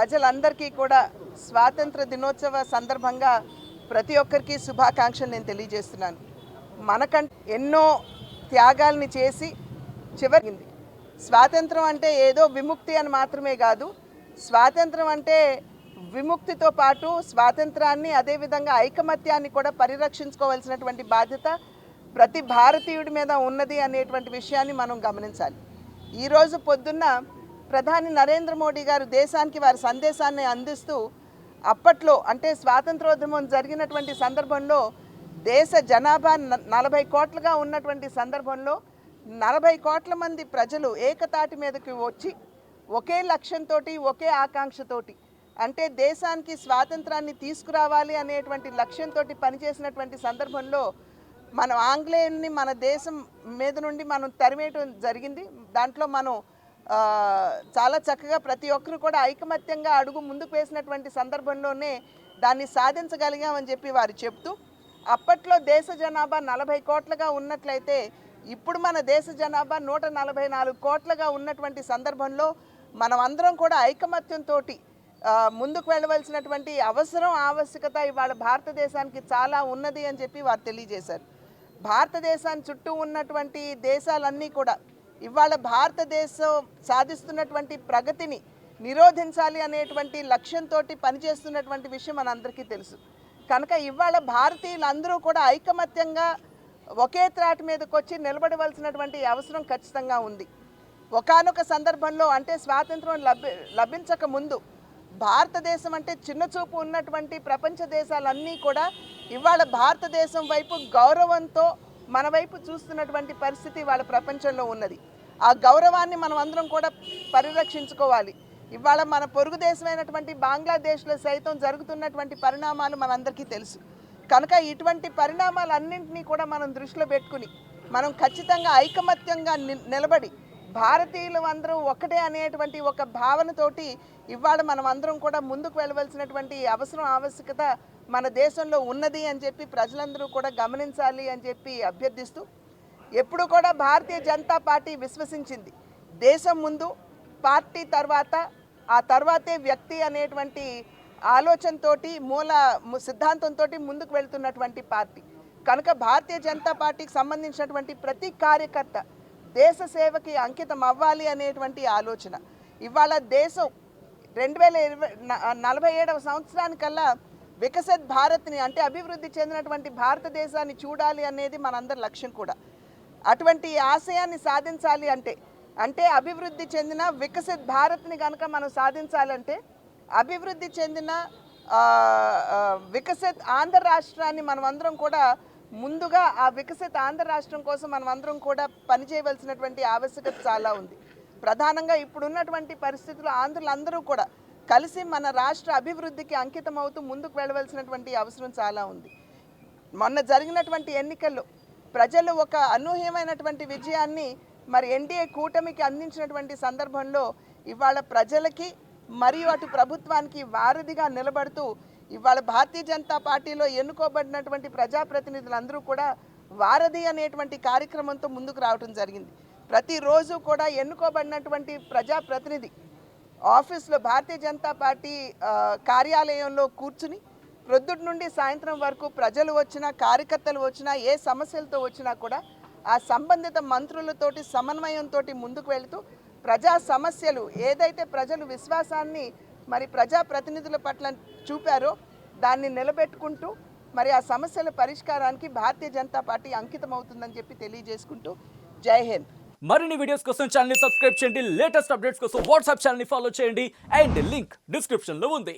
ప్రజలందరికీ కూడా స్వాతంత్ర దినోత్సవ సందర్భంగా ప్రతి ఒక్కరికి శుభాకాంక్షలు నేను తెలియజేస్తున్నాను. మనకంటే ఎన్నో త్యాగాల్ని చేసి చివరింది. స్వాతంత్రం అంటే ఏదో విముక్తి అని మాత్రమే కాదు, స్వాతంత్రం అంటే విముక్తితో పాటు స్వాతంత్రాన్ని అదేవిధంగా ఐకమత్యాన్ని కూడా పరిరక్షించుకోవాల్సినటువంటి బాధ్యత ప్రతి భారతీయుడి మీద ఉన్నది అనేటువంటి విషయాన్ని మనం గమనించాలి. ఈరోజు పొద్దున్న ప్రధాని నరేంద్ర మోడీ గారు దేశానికి వారి సందేశాన్ని అందిస్తూ అప్పట్లో అంటే స్వాతంత్రోద్యమం జరిగినటువంటి సందర్భంలో దేశ జనాభా 40 కోట్లుగా ఉన్నటువంటి సందర్భంలో 40 కోట్ల మంది ప్రజలు ఏకతాటి మీదకి వచ్చి ఒకే లక్ష్యంతో ఒకే ఆకాంక్షతోటి అంటే దేశానికి స్వాతంత్రాన్ని తీసుకురావాలి అనేటువంటి లక్ష్యంతో పనిచేసినటువంటి సందర్భంలో మనం ఆంగ్లేయుల్ని మన దేశం మీద నుండి మనం తరిమేయటం జరిగింది. దాంట్లో మనం చాలా చక్కగా ప్రతి ఒక్కరు కూడా ఐకమత్యంగా అడుగు ముందుకు వేసినటువంటి సందర్భంలోనే దాన్ని సాధించగలిగామని చెప్పి వారు చెప్తూ అప్పట్లో దేశ జనాభా 40 కోట్లుగా ఉన్నట్లయితే ఇప్పుడు మన దేశ జనాభా 144 కోట్లుగా ఉన్నటువంటి సందర్భంలో మనం అందరం కూడా ఐకమత్యంతో ముందుకు వెళ్ళవలసినటువంటి ఆవశ్యకత ఇవాళ భారతదేశానికి చాలా ఉన్నది అని చెప్పి వారు తెలియజేశారు. భారతదేశాన్ని చుట్టూ ఉన్నటువంటి దేశాలన్నీ కూడా ఇవాళ భారతదేశం సాధిస్తున్నటువంటి ప్రగతిని నిరోధించాలి అనేటువంటి లక్ష్యంతో పనిచేస్తున్నటువంటి విషయం మనందరికీ తెలుసు. కనుక ఇవాళ భారతీయులందరూ కూడా ఐకమత్యంగా ఒకే త్రాటి మీదకి వచ్చి నిలబడవలసినటువంటి అవసరం ఖచ్చితంగా ఉంది. ఒకానొక సందర్భంలో అంటే స్వాతంత్రం లభించక ముందు భారతదేశం అంటే చిన్నచూపు ఉన్నటువంటి ప్రపంచ దేశాలన్నీ కూడా ఇవాళ భారతదేశం వైపు గౌరవంతో మన వైపు చూస్తున్నటువంటి పరిస్థితి వాళ్ళ ప్రపంచంలో ఉన్నది. ఆ గౌరవాన్ని మనం అందరం కూడా పరిరక్షించుకోవాలి. ఇవాళ మన పొరుగు దేశమైనటువంటి బంగ్లాదేశ్లో సైతం జరుగుతున్నటువంటి పరిణామాలు మనందరికీ తెలుసు. కనుక ఇటువంటి పరిణామాలన్నింటినీ కూడా మనం దృష్టిలో పెట్టుకుని మనం ఖచ్చితంగా ఐకమత్యంగా నిలబడి భారతీయులు అందరూ ఒకటే అనేటువంటి ఒక భావనతోటి ఇవాళ మనం అందరం కూడా ముందుకు వెళ్ళవలసినటువంటి ఆవశ్యకత మన దేశంలో ఉన్నది అని చెప్పి ప్రజలందరూ కూడా గమనించాలి అని చెప్పి అభ్యర్థిస్తూ ఎప్పుడు కూడా భారతీయ జనతా పార్టీ విశ్వసించింది దేశం ముందు పార్టీ తర్వాత ఆ తర్వాతే వ్యక్తి అనేటువంటి ఆలోచనతోటి మూల సిద్ధాంతంతో ముందుకు వెళ్తున్నటువంటి పార్టీ. కనుక భారతీయ జనతా పార్టీకి సంబంధించినటువంటి ప్రతి కార్యకర్త దేశ సేవకి అంకితం అవ్వాలి అనేటువంటి ఆలోచన. ఇవాళ దేశం 2047వ సంవత్సరానికల్లా వికసిత్ భారత్ని అంటే అభివృద్ధి చెందినటువంటి భారతదేశాన్ని చూడాలి అనేది మనందరి లక్ష్యం కూడా. అటువంటి ఆశయాన్ని సాధించాలి అంటే అభివృద్ధి చెందిన వికసిత్ భారత్ని కనుక మనం సాధించాలంటే అభివృద్ధి చెందిన వికసిత్ ఆంధ్ర రాష్ట్రాన్ని మనం అందరం కూడా ముందుగా ఆ వికసిత ఆంధ్ర రాష్ట్రం కోసం మనం అందరం కూడా పనిచేయవలసినటువంటి ఆవశ్యకత చాలా ఉంది. ప్రధానంగా ఇప్పుడున్నటువంటి పరిస్థితుల్లో ఆంధ్రులందరూ కూడా కలిసి మన రాష్ట్ర అభివృద్ధికి అంకితం అవుతూ ముందుకు వెళ్ళవలసినటువంటి అవసరం చాలా ఉంది. మొన్న జరిగినటువంటి ఎన్నికల్లో ప్రజలు ఒక అనూహ్యమైనటువంటి విజయాన్ని మరి ఎన్డీఏ కూటమికి అందించినటువంటి సందర్భంలో ఇవాళ ప్రజలకి మరియు అటు ప్రభుత్వానికి వారధిగా నిలబడుతూ ఇవాళ భారతీయ జనతా పార్టీలో ఎన్నుకోబడినటువంటి ప్రజాప్రతినిధులందరూ కూడా వారధి అనేటువంటి కార్యక్రమంతో ముందుకు రావడం జరిగింది. ప్రతిరోజు కూడా ఎన్నుకోబడినటువంటి ప్రజాప్రతినిధి ఆఫీస్లో భారతీయ జనతా పార్టీ కార్యాలయంలో కూర్చుని ప్రొద్దుటి నుండి సాయంత్రం వరకు ప్రజలు వచ్చినా కార్యకర్తలు వచ్చినా ఏ సమస్యలతో వచ్చినా కూడా ఆ సంబంధిత మంత్రులతోటి సమన్వయంతో ముందుకు వెళుతూ ప్రజా సమస్యలు ఏదైతే ప్రజలు విశ్వాసాన్ని మరి ప్రజాప్రతినిధుల పట్ల చూపారో దాన్ని నిలబెట్టుకుంటూ మరి ఆ సమస్యల పరిష్కారానికి భారతీయ జనతా పార్టీ అంకితం అవుతుందని చెప్పి తెలియజేసుకుంటూ జై హింద్. మరిన్ని వీడియోస్ కోసం ఛానల్ ని సబ్స్క్రైబ్ చేయండి, లేటెస్ట్ అప్డేట్స్ కోసం వాట్సాప్ ఛానల్ ని ఫాలో చేయండి అండ్ లింక్ డిస్క్రిప్షన్ లో ఉంది.